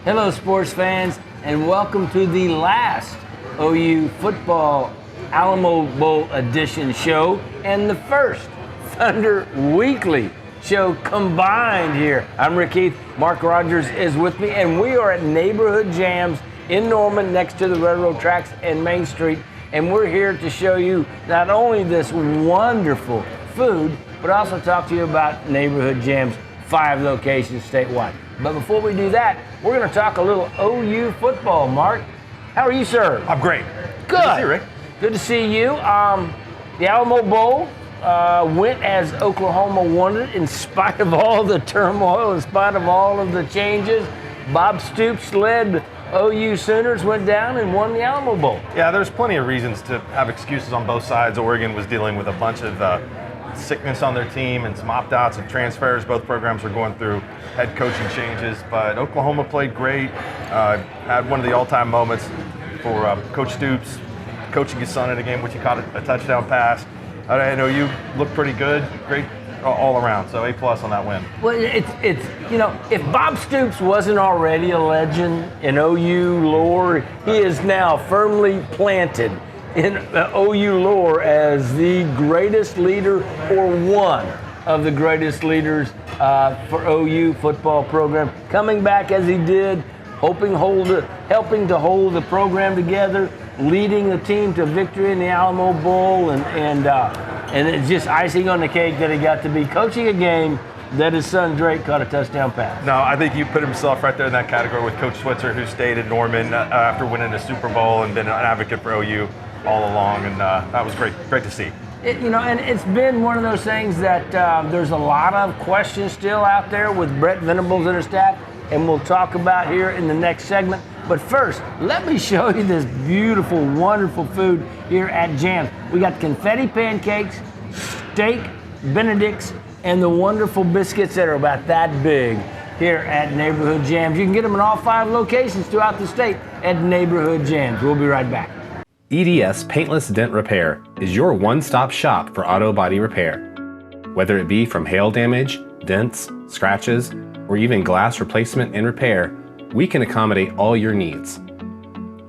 Hello, sports fans, and welcome to the last OU Football Alamo Bowl edition show and the first Thunder Weekly show combined here. I'm Rick Heath. Mark Rogers is with me, and we are at Neighborhood Jams in Norman next to the railroad tracks and Main Street. And we're here to show you not only this wonderful food, but also talk to you about Neighborhood Jams, 5 locations statewide. But before we do that, we're going to talk a little OU football. Mark, how are you, sir? I'm great. Good. Good to see you, Rick. Good to see you. The Alamo Bowl went as Oklahoma wanted, in spite of all the turmoil, in spite of all of the changes. Bob Stoops led OU Sooners, went down and won the Alamo Bowl. Yeah, there's plenty of reasons to have excuses on both sides. Oregon was dealing with a bunch of sickness on their team and some opt-outs and transfers. Both programs were going through head coaching changes, but Oklahoma played great. Had one of the all-time moments for Coach Stoops coaching his son in a game, which he caught a touchdown pass. I know you looked pretty good, great all around. So A+ on that win. Well, it's if Bob Stoops wasn't already a legend in OU lore, he is now firmly planted in OU lore as the greatest leader or one of the greatest leaders for OU football program. Coming back as he did, helping to hold the program together, leading the team to victory in the Alamo Bowl, and it's just icing on the cake that he got to be coaching a game that his son Drake caught a touchdown pass. No, I think you put himself right there in that category with Coach Switzer, who stayed in Norman after winning the Super Bowl and been an advocate for OU all along, and that was great to see. And it's been one of those things that there's a lot of questions still out there with Brett Venables and his staff, and we'll talk about here in the next segment. But first, let me show you this beautiful, wonderful food here at Jams. We got confetti pancakes, steak Benedicts, and the wonderful biscuits that are about that big here at Neighborhood Jams. You can get them in all 5 locations throughout the state at Neighborhood Jams. We'll be right back. EDS Paintless Dent Repair is your one-stop shop for auto body repair. Whether it be from hail damage, dents, scratches, or even glass replacement and repair, we can accommodate all your needs.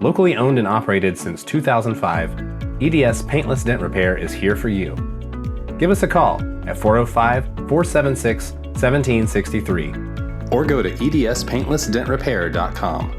Locally owned and operated since 2005, EDS Paintless Dent Repair is here for you. Give us a call at 405-476-1763 or go to edspaintlessdentrepair.com.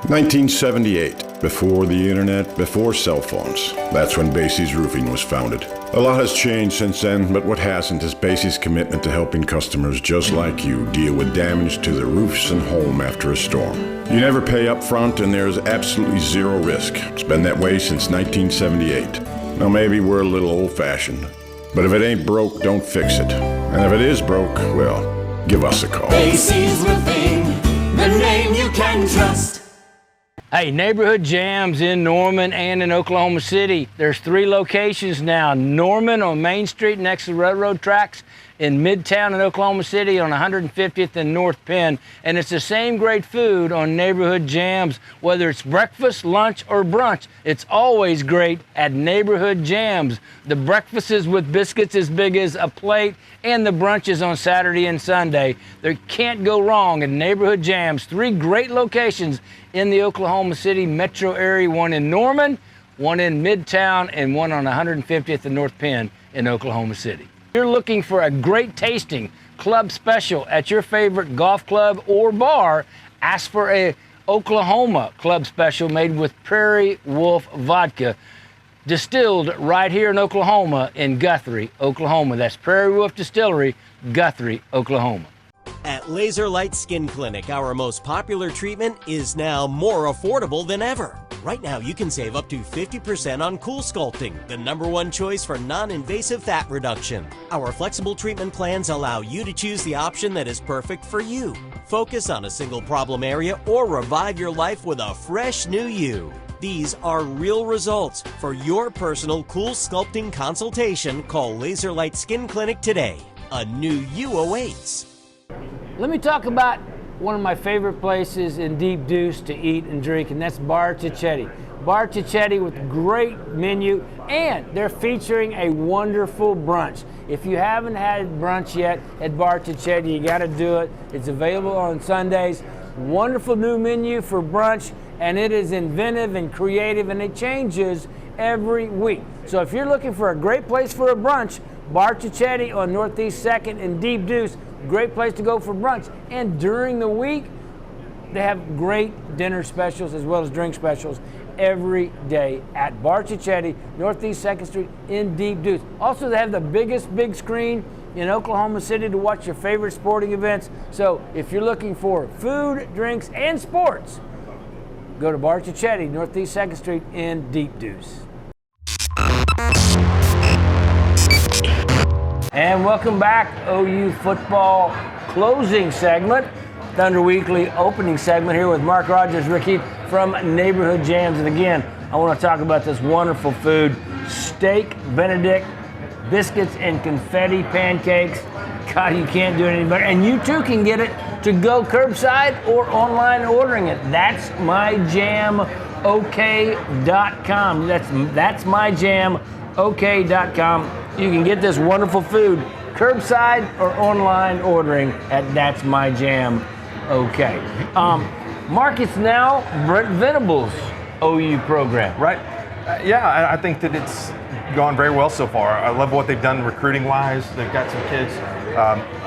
1978, before the internet, before cell phones. That's when Basie's Roofing was founded. A lot has changed since then, but what hasn't is Basie's commitment to helping customers just like you deal with damage to their roofs and home after a storm. You never pay up front and there's absolutely zero risk. It's been that way since 1978. Now maybe we're a little old-fashioned, but if it ain't broke, don't fix it. And if it is broke, well, give us a call. Basie's Roofing, the name you can trust. Hey, Neighborhood Jams in Norman and in Oklahoma City. There's 3 locations now. Norman on Main Street next to the railroad tracks, in Midtown in Oklahoma City on 150th and North Penn. And it's the same great food on Neighborhood Jams. Whether it's breakfast, lunch, or brunch, it's always great at Neighborhood Jams. The breakfast is with biscuits as big as a plate, and the brunches on Saturday and Sunday. There can't go wrong at Neighborhood Jams. 3 great locations in the Oklahoma City metro area, one in Norman, one in Midtown, and one on 150th and North Penn in Oklahoma City. If you're looking for a great tasting club special at your favorite golf club or bar, ask for a Oklahoma club special made with Prairie Wolf vodka, distilled right here in Oklahoma in Guthrie, Oklahoma. That's Prairie Wolf Distillery, Guthrie, Oklahoma. At Laser Light Skin Clinic, our most popular treatment is now more affordable than ever. Right now, you can save up to 50% on Cool Sculpting, the #1 choice for non-invasive fat reduction. Our flexible treatment plans allow you to choose the option that is perfect for you. Focus on a single problem area or revive your life with a fresh new you. These are real results. For your personal Cool Sculpting consultation, call Laser Light Skin Clinic today. A new you awaits. Let me talk about one of my favorite places in Deep Deuce to eat and drink, and that's Bar Cicchetti. Bar Cicchetti with a great menu, and they're featuring a wonderful brunch. If you haven't had brunch yet at Bar Cicchetti, you got to do it. It's available on Sundays. wonderful new menu for brunch, and it is inventive and creative, and it changes every week. So if you're looking for a great place for a brunch, Bar Cicchetti on Northeast 2nd in Deep Deuce, great place to go for brunch. And during the week, they have great dinner specials as well as drink specials every day at Bar Cicchetti, Northeast 2nd Street in Deep Deuce. Also, they have the biggest big screen in Oklahoma City to watch your favorite sporting events. So if you're looking for food, drinks, and sports, go to Bar Cicchetti, Northeast 2nd Street in Deep Deuce. And welcome back, OU football closing segment, Thunder Weekly opening segment here with Mark Rogers, Rick Heath from Neighborhood Jams. And again, I want to talk about this wonderful food, steak Benedict, biscuits and confetti pancakes. God, you can't do it any better. And you too can get it to go curbside or online ordering it. That's myjamok.com. That's myjamok.com. You can get this wonderful food curbside or online ordering at That's My Jam. Okay. Mark, it's now Brent Venables' OU program. Right. Yeah, I think that it's gone very well so far. I love what they've done recruiting-wise. They've got some kids.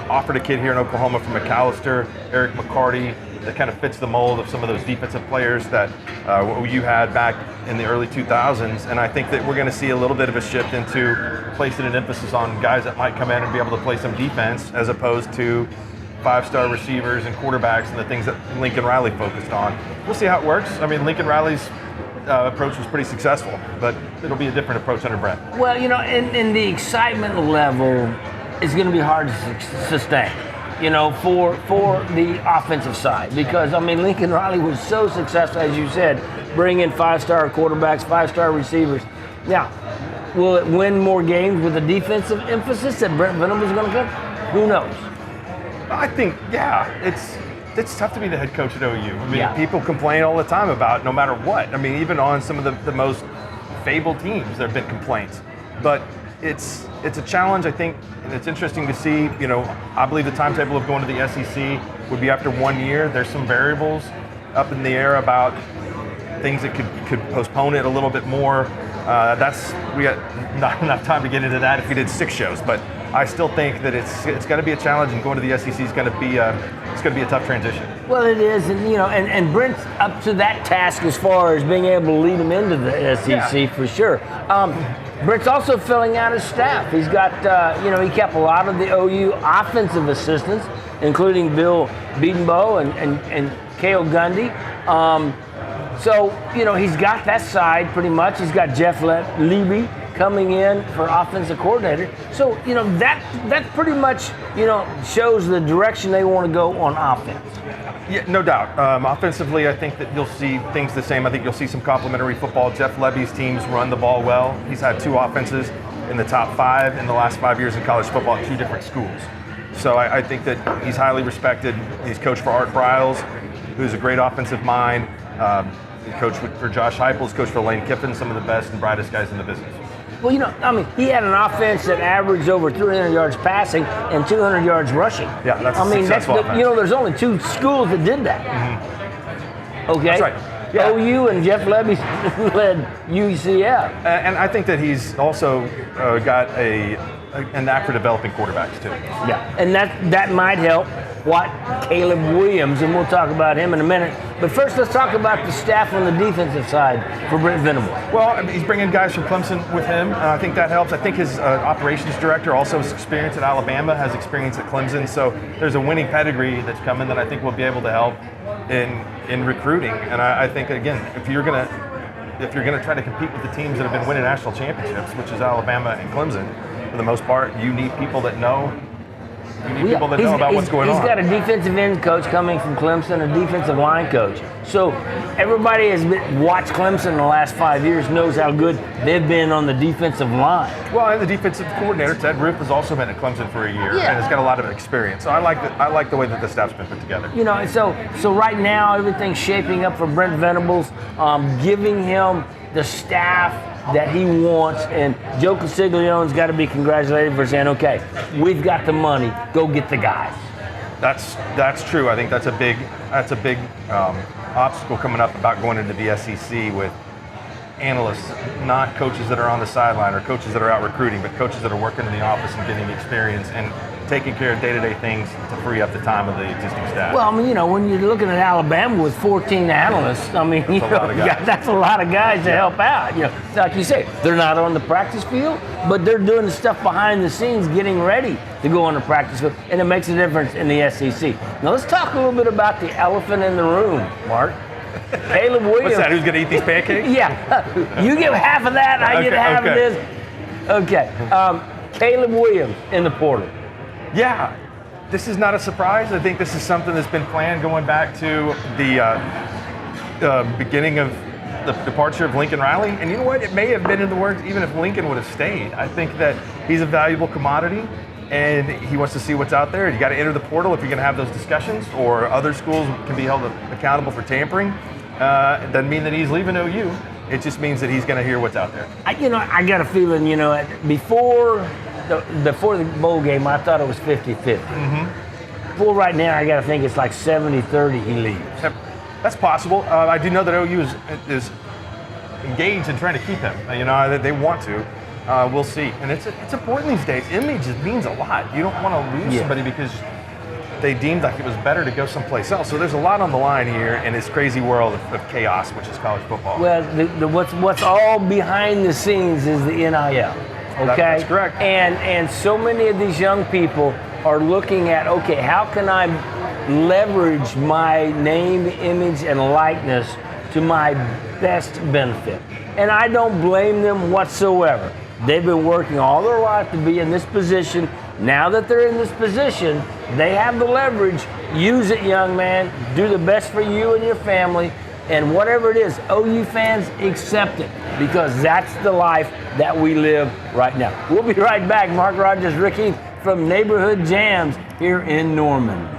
Offered a kid here in Oklahoma from McAllister, Eric McCarty, that kind of fits the mold of some of those defensive players that you had back in the early 2000s. And I think that we're going to see a little bit of a shift into placing an emphasis on guys that might come in and be able to play some defense as opposed to five-star receivers and quarterbacks and the things that Lincoln Riley focused on. We'll see how it works. I mean, Lincoln Riley's approach was pretty successful, but it'll be a different approach under Brent. Well, you know, in the excitement level, it's going to be hard to sustain, you know, for the offensive side. Because, I mean, Lincoln Riley was so successful, as you said, bringing in five-star quarterbacks, five-star receivers. Now, will it win more games with a defensive emphasis that Brent Venables is going to come? Who knows? I think, yeah, it's tough to be the head coach at OU. I mean, people complain all the time about no matter what. I mean, even on some of the most fabled teams, there have been complaints. But it's a challenge, I think, and it's interesting to see. You know, I believe the timetable of going to the SEC would be after 1 year. There's some variables up in the air about things that could postpone it a little bit more. We got not enough time to get into that if we did 6 shows, but I still think that it's going to be a challenge, and going to the SEC is going to be a tough transition. Well, it is, and you know, and Brent's up to that task as far as being able to lead him into the SEC for sure. Brent's also filling out his staff. He's got, he kept a lot of the OU offensive assistants, including Bill Biedenbow and Cale Gundy. So, you know, he's got that side pretty much. He's got Jeff Levy coming in for offensive coordinator. So, you know, that pretty much, you know, shows the direction they want to go on offense. Yeah, no doubt. Offensively, I think that you'll see things the same. I think you'll see some complementary football. Jeff Levy's teams run the ball well. He's had 2 offenses in the top 5 in the last 5 years in college football at 2 different schools. So I think that he's highly respected. He's coached for Art Briles, who's a great offensive mind. He coached for Josh Heupel, coached for Lane Kiffin, some of the best and brightest guys in the business. Well, you know, I mean, he had an offense that averaged over 300 yards passing and 200 yards rushing. Yeah, that's successful offense. You know, there's only 2 schools that did that. Mm-hmm. Okay? That's right. Yeah. OU and Jeff Levy led UCF. And I think that he's also got an knack for developing quarterbacks, too. Yeah, and that might help Caleb Williams, and we'll talk about him in a minute. But first, let's talk about the staff on the defensive side for Brent Venables. Well, he's bringing guys from Clemson with him. I think that helps. I think his operations director also has experience at Alabama, has experience at Clemson. So there's a winning pedigree that's coming that I think will be able to help in recruiting. And I think, again, if you're gonna try to compete with the teams that have been winning national championships, which is Alabama and Clemson, for the most part, you need people that know. You need people that know about what's going on. He's got a defensive end coach coming from Clemson, a defensive line coach. So everybody has watched Clemson in the last 5 years, knows how good they've been on the defensive line. Well, and the defensive coordinator, Ted Roof, has also been at Clemson for a year and has got a lot of experience. So I like the way that the staff's been put together. You know, and so right now everything's shaping up for Brent Venables, giving him the staff that he wants, and Joe Consiglione's got to be congratulated for saying, okay, we've got the money, go get the guys. That's true. I think that's a big obstacle coming up about going into the SEC with analysts, not coaches that are on the sideline or coaches that are out recruiting, but coaches that are working in the office and getting experience and taking care of day-to-day things to free up the time of the existing staff. Well, I mean, when you're looking at Alabama with 14 analysts, I mean, that's a lot of guys to help out. Like you say, they're not on the practice field, but they're doing the stuff behind the scenes, getting ready to go on the practice field, and it makes a difference in the SEC. Now, let's talk a little bit about the elephant in the room, Mark. Caleb Williams. What's that? Who's going to eat these pancakes? Yeah, you get half of that, I get half of this. Okay, Caleb Williams in the portal. Yeah, this is not a surprise. I think this is something that's been planned going back to the beginning of the departure of Lincoln Riley. And you know what? It may have been in the works even if Lincoln would have stayed. I think that he's a valuable commodity, and he wants to see what's out there. You got to enter the portal if you're going to have those discussions, or other schools can be held accountable for tampering. It doesn't mean that he's leaving OU. It just means that he's going to hear what's out there. I got a feeling, before the bowl game, I thought it was 50-50. Well, right now, I got to think it's like 70-30 he leaves. That's possible. I do know that OU is engaged in trying to keep him. They want to. We'll see. And it's important these days. Image means a lot. You don't want to lose somebody because they deemed like it was better to go someplace else. So there's a lot on the line here in this crazy world of chaos, which is college football. Well, what's all behind the scenes is the NIL. Okay, that's correct. And so many of these young people are looking at, okay, how can I leverage my name, image, and likeness to my best benefit? And I don't blame them whatsoever. They've been working all their life to be in this position. Now that they're in this position, they have the leverage. Use it, young man. Do the best for you and your family. And whatever it is, OU fans, accept it, because that's the life that we live right now. We'll be right back. Mark Rogers, Rick Heath from Neighborhood Jams here in Norman.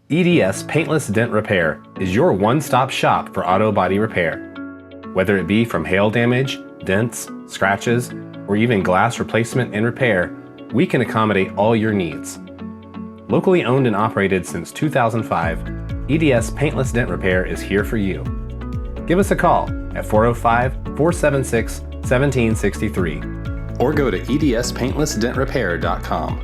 EDS Paintless Dent Repair is your one-stop shop for auto body repair. Whether it be from hail damage, dents, scratches, or even glass replacement and repair, we can accommodate all your needs. Locally owned and operated since 2005, EDS Paintless Dent Repair is here for you. Give us a call at 405-476-1763 or go to edspaintlessdentrepair.com.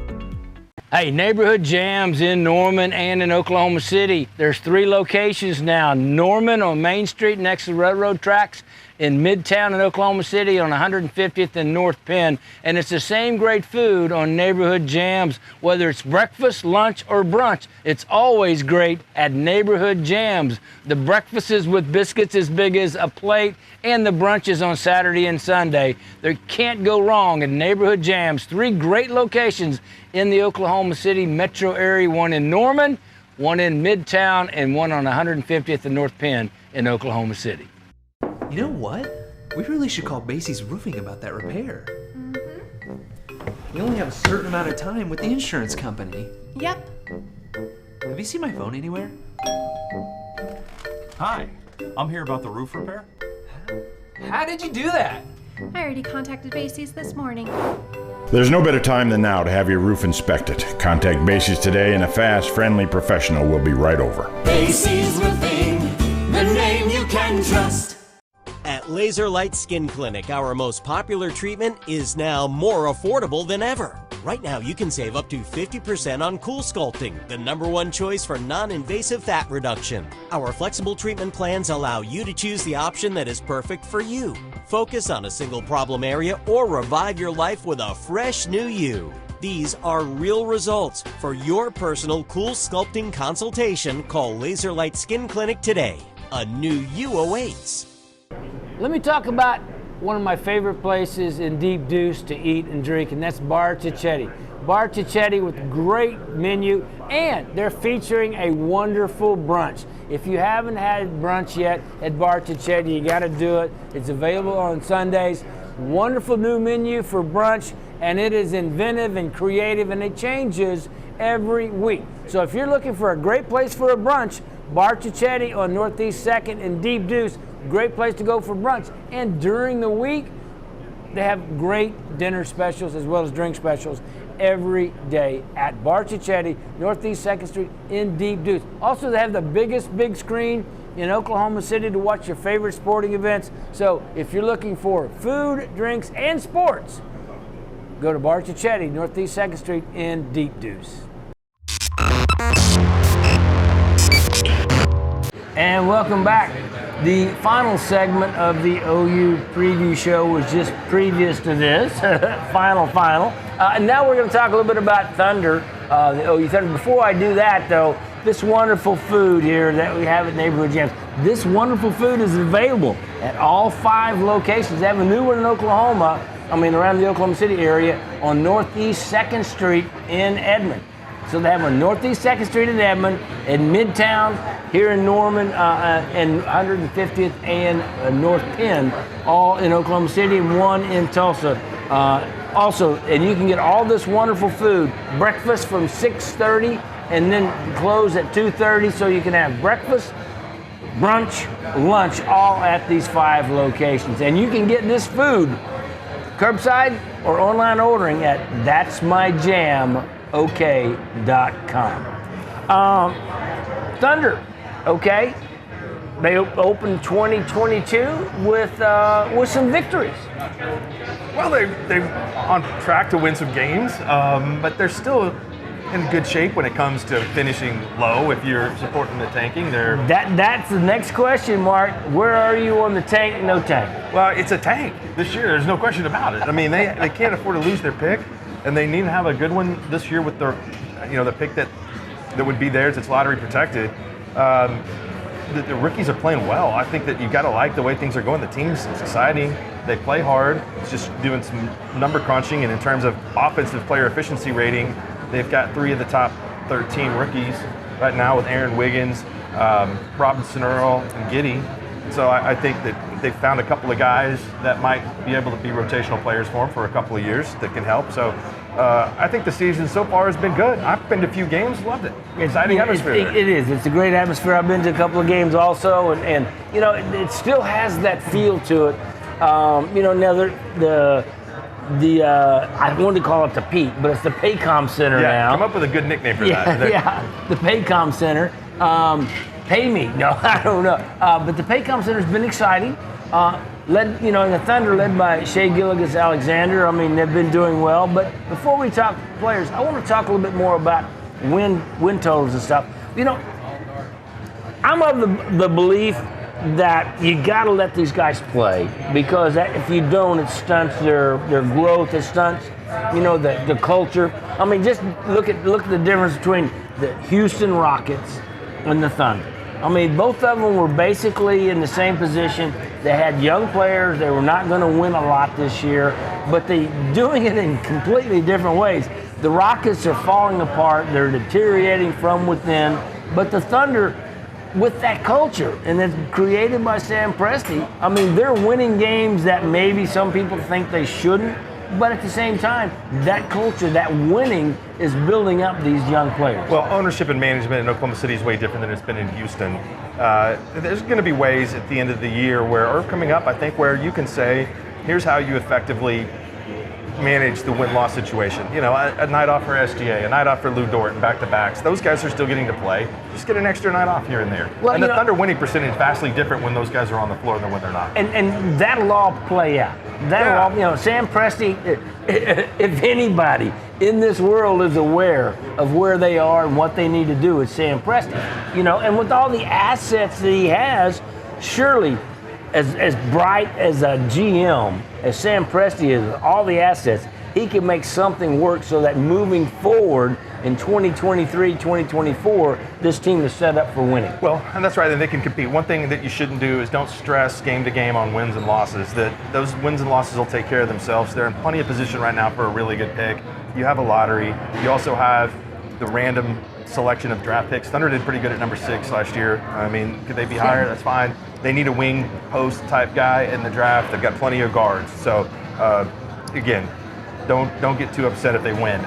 Hey, Neighborhood Jams in Norman and in Oklahoma City. There's 3 locations now. Norman on Main Street next to the railroad tracks, in Midtown in Oklahoma City on 150th and North Penn. And it's the same great food on Neighborhood Jams. Whether it's breakfast, lunch, or brunch, it's always great at Neighborhood Jams. The breakfast is with biscuits as big as a plate, and the brunches on Saturday and Sunday. There can't go wrong at Neighborhood Jams. 3 great locations in the Oklahoma City metro area, one in Norman, one in Midtown, and one on 150th and North Penn in Oklahoma City. You know what? We really should call Basie's Roofing about that repair. We only have a certain amount of time with the insurance company. Yep. Have you seen my phone anywhere? Hi, I'm here about the roof repair. How did you do that? I already contacted Basie's this morning. There's no better time than now to have your roof inspected. Contact Basie's today and a fast, friendly professional will be right over. Basie's Roofing, the name you can trust. At Laser Light Skin Clinic, our most popular treatment is now more affordable than ever. Right now, you can save up to 50% on Cool Sculpting, the #1 choice for non-invasive fat reduction. Our flexible treatment plans allow you to choose the option that is perfect for you. Focus on a single problem area or revive your life with a fresh new you. These are real results. For your personal Cool Sculpting consultation, call Laser Light Skin Clinic today. A new you awaits. Let me talk about one of my favorite places in Deep Deuce to eat and drink, and that's Bar Cicchetti. Bar Cicchetti with a great menu, and they're featuring a wonderful brunch. If you haven't had brunch yet at Bar Cicchetti, you got to do it. It's available on Sundays. Wonderful new menu for brunch, and it is inventive and creative, and it changes every week. So if you're looking for a great place for a brunch, Bar Cicchetti on Northeast 2nd in Deep Deuce, great place to go for brunch. And during the week, they have great dinner specials as well as drink specials. every day at Barchichetti, Northeast 2nd Street in Deep Deuce. Also, they have the biggest big screen in Oklahoma City to watch your favorite sporting events. So if you're looking for food, drinks, and sports, go to Barchichetti, Northeast 2nd Street in Deep Deuce. And welcome back. The final segment of the OU preview show was just previous to this, final. And now we're going to talk a little bit about Thunder, the OU Thunder. Before I do that, though, this wonderful food here that we have at Neighborhood Jams, this wonderful food is available at all 5 locations. They have a new one in Oklahoma, around the Oklahoma City area on Northeast 2nd Street in Edmond. So they have a Northeast 2nd Street in Edmond, in Midtown, here in Norman, and 150th and North Penn, all in Oklahoma City, and one in Tulsa. Also, and you can get all this wonderful food, breakfast from 6:30 and then close at 2:30, so you can have breakfast, brunch, lunch, all at these 5 locations. And you can get this food curbside or online ordering at that'smyjamok.com. Thunder, okay, they opened 2022 with some victories. Well, they're on track to win some games, but they're still in good shape when it comes to finishing low. If you're supporting the tanking, That's the next question, Mark. Where are you on the tank, no tank? Well, it's a tank this year. There's no question about it. They can't afford to lose their pick, and they need to have a good one this year with their, the pick that would be theirs. It's lottery protected. The rookies are playing well. I think that you got to like the way things are going. The team's exciting. They play hard. It's just doing some number crunching, and in terms of offensive player efficiency rating, they've got 3 of the top 13 rookies right now with Aaron Wiggins, Robinson Earl, and Giddey. So I think that they've found a couple of guys that might be able to be rotational players for them for a couple of years that can help. So I think the season so far has been good. I've been to a few games, loved it. Exciting atmosphere. It is. It's a great atmosphere. I've been to a couple of games also, and it still has that feel to it. Now I wanted to call it the Pete, but it's the Paycom Center now. Come up with a good nickname for that. Yeah, the Paycom Center. Pay me? No, I don't know. But the Paycom Center has been exciting. Led, the Thunder led by Shea Gilgeous-Alexander. They've been doing well. But before we talk players, I want to talk a little bit more about win totals and stuff. I'm of the belief that you got to let these guys play, because if you don't, it stunts their growth. It stunts, the culture. Just look at the difference between the Houston Rockets and the Thunder. Both of them were basically in the same position. They had young players. They were not going to win a lot this year, but they doing it in completely different ways. The Rockets are falling apart. They're deteriorating from within, but the Thunder, with that culture, and it's created by Sam Presti, they're winning games that maybe some people think they shouldn't, but at the same time, that culture, that winning, is building up these young players. Well, ownership and management in Oklahoma City is way different than it's been in Houston. There's going to be ways at the end of the year or coming up, I think, where you can say, here's how you effectively manage the win-loss situation. A night off for SGA, a night off for Lou Dort, and back-to-backs. Those guys are still getting to play. Just get an extra night off here and there. Well, and the Thunder winning percentage is vastly different when those guys are on the floor than when they're not. And that'll all play out. Sam Presti, if anybody in this world is aware of where they are and what they need to do, it's Sam Presti. And with all the assets that he has, surely, as bright as a GM as Sam Presti is, all the assets, he can make something work so that moving forward in 2023, 2024, this team is set up for winning. Well, and that's right, and they can compete. One thing that you shouldn't do is don't stress game to game on wins and losses. That those wins and losses will take care of themselves. They're in plenty of position right now for a really good pick. You have a lottery. You also have the random selection of draft picks. Thunder did pretty good at number 6 last year. Could they be higher? That's fine. They need a wing post type guy in the draft. They've got plenty of guards. So again, don't get too upset if they win.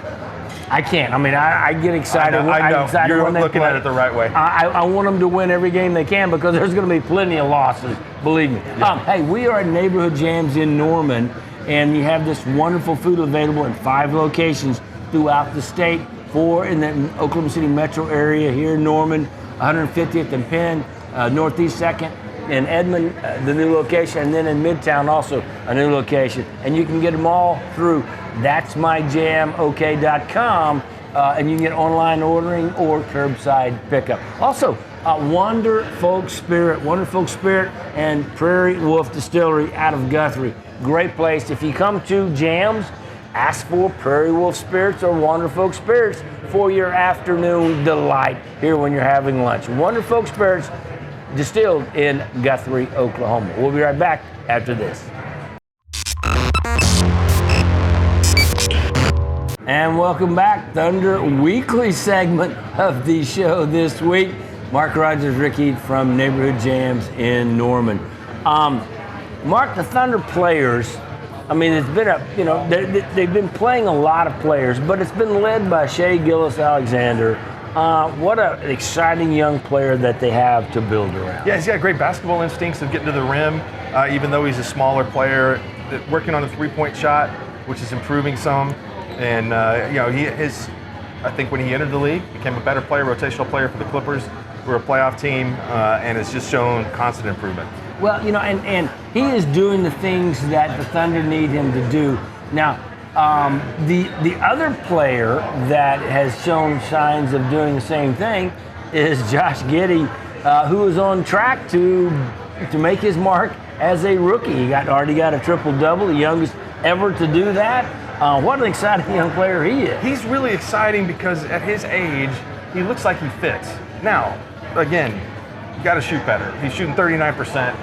I can't. I get excited. I know. You're when they looking play. at it the right way. I want them to win every game they can, because there's going to be plenty of losses, believe me. Yeah. Hey, we are at Neighborhood Jams in Norman, and you have this wonderful food available in 5 locations. throughout the state. 4 in the Oklahoma City metro area here in Norman, 150th and Penn, Northeast 2nd in Edmond, the new location, and then in Midtown also a new location. And you can get them all through that'smyjamok.com, and you can get online ordering or curbside pickup. Also, Wonder Folk Spirit and Prairie Wolf Distillery out of Guthrie. Great place. If you come to Jams, ask for Prairie Wolf Spirits or Wonder Folk Spirits for your afternoon delight here when you're having lunch. Wonder Folk Spirits, distilled in Guthrie, Oklahoma. We'll be right back after this. And welcome back, Thunder Weekly segment of the show this week. Mark Rogers, Rick Heath from Neighborhood Jams in Norman. Mark, the Thunder players, I mean, it's been they've been playing a lot of players, but it's been led by Shea Gillis-Alexander. What an exciting young player that they have to build around. Yeah, he's got great basketball instincts of getting to the rim, even though he's a smaller player, working on a three-point shot, which is improving some. And, I think when he entered the league, became a better player, rotational player for the Clippers. We're a playoff team, and it's just shown constant improvement. Well, and he is doing the things that the Thunder need him to do. Now, the other player that has shown signs of doing the same thing is Josh Giddey, who is on track to make his mark as a rookie. He already got a triple-double, the youngest ever to do that. What an exciting young player he is. He's really exciting because at his age, he looks like he fits. Now, again, you got to shoot better. He's shooting 39%.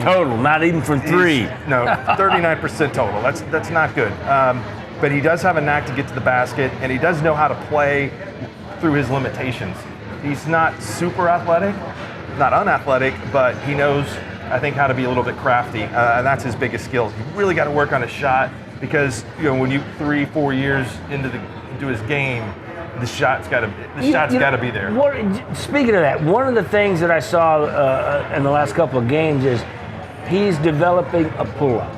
Total, not even from three. No, 39% total. That's not good. But he does have a knack to get to the basket, and he does know how to play through his limitations. He's not super athletic, not unathletic, but he knows, I think, how to be a little bit crafty, and that's his biggest skill. You really got to work on his shot because when you 3-4 years into his game, the shot's got to be there. Speaking of that, one of the things that I saw in the last couple of games is he's developing a pull-up.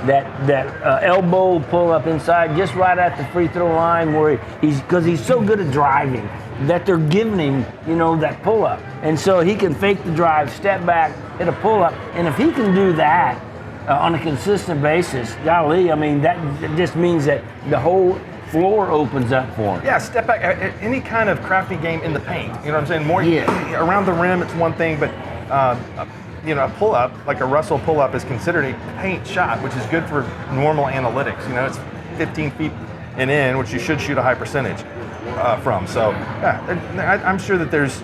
That elbow pull-up inside, just right at the free throw line, where because he's so good at driving that they're giving him, that pull-up, and so he can fake the drive, step back, hit a pull-up, and if he can do that on a consistent basis, golly, I mean that just means that the whole floor opens up for him. Yeah, step back. Any kind of crafty game in the paint. You know what I'm saying? More around the rim, it's one thing, but a pull-up, like a Russell pull-up, is considered a paint shot, which is good for normal analytics. It's 15 feet and in, which you should shoot a high percentage from. So, yeah, I'm sure that there's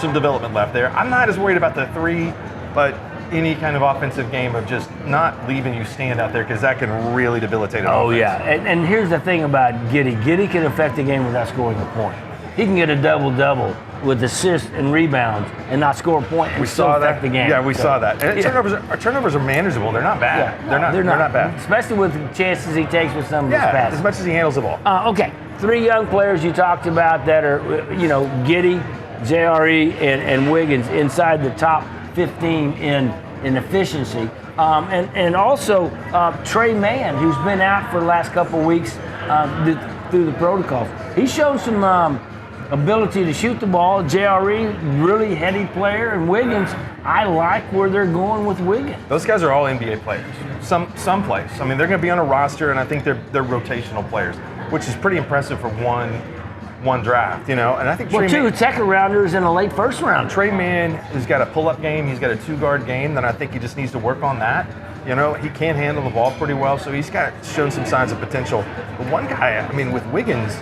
some development left there. I'm not as worried about the three, but any kind of offensive game of just not leaving you stand out there, because that can really debilitate an offense. Oh, yeah. And here's the thing about Giddey. Giddey can affect the game without scoring a point. He can get a double-double with assists and rebounds and not score a point and still affect the game. Yeah, we saw that. And turnovers are manageable. They're not bad. Yeah, they're not bad. Especially with the chances he takes with some of his passes. As much as he handles the ball. Okay. 3 young players you talked about that are, Giddey, JRE, and Wiggins inside the top 15 in efficiency. And also Trey Mann, who's been out for the last couple of weeks through the protocols. He's shown some ability to shoot the ball. JRE, really heady player, and Wiggins, I like where they're going with Wiggins. Those guys are all NBA players, someplace. I mean, they're going to be on a roster, and I think they're rotational players, which is pretty impressive for one draft, And I think two second rounders and a late first round. Trey Mann has got a pull-up game. He's got a 2-guard game. Then I think he just needs to work on that. He can handle the ball pretty well, so he's shown some signs of potential. But one guy, with Wiggins,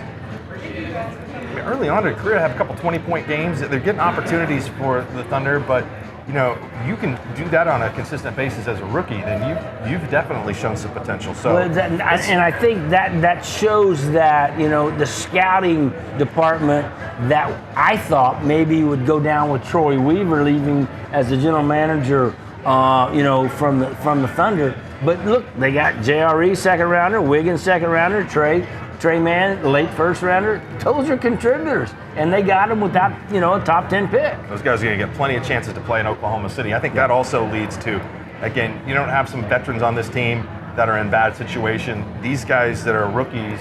early on in their career, have a couple 20-point games. They're getting opportunities for the Thunder, but you can do that on a consistent basis as a rookie, then you've definitely shown some potential. So, and I think that shows that the scouting department that I thought maybe would go down with Troy Weaver leaving as the general manager, from the Thunder. But look, they got JRE second rounder, Wiggins second rounder, Trey Mann, late first rounder. Those are contributors, and they got him without a top 10 pick. Those guys are going to get plenty of chances to play in Oklahoma City. I think that also leads to, again, you don't have some veterans on this team that are in bad situation. These guys that are rookies,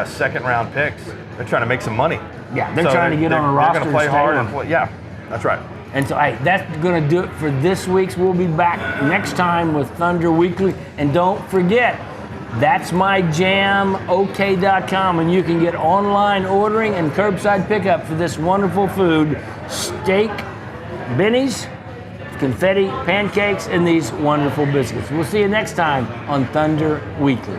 second round picks, they're trying to make some money. Yeah, they're trying to get on a roster. They're going to play and stay hard on. and play. Yeah, that's right. And so, hey, that's going to do it for this week's. We'll be back next time with Thunder Weekly. And don't forget, that's my jam, OK.com, and you can get online ordering and curbside pickup for this wonderful food, steak, bennies, confetti, pancakes, and these wonderful biscuits. We'll see you next time on Thunder Weekly.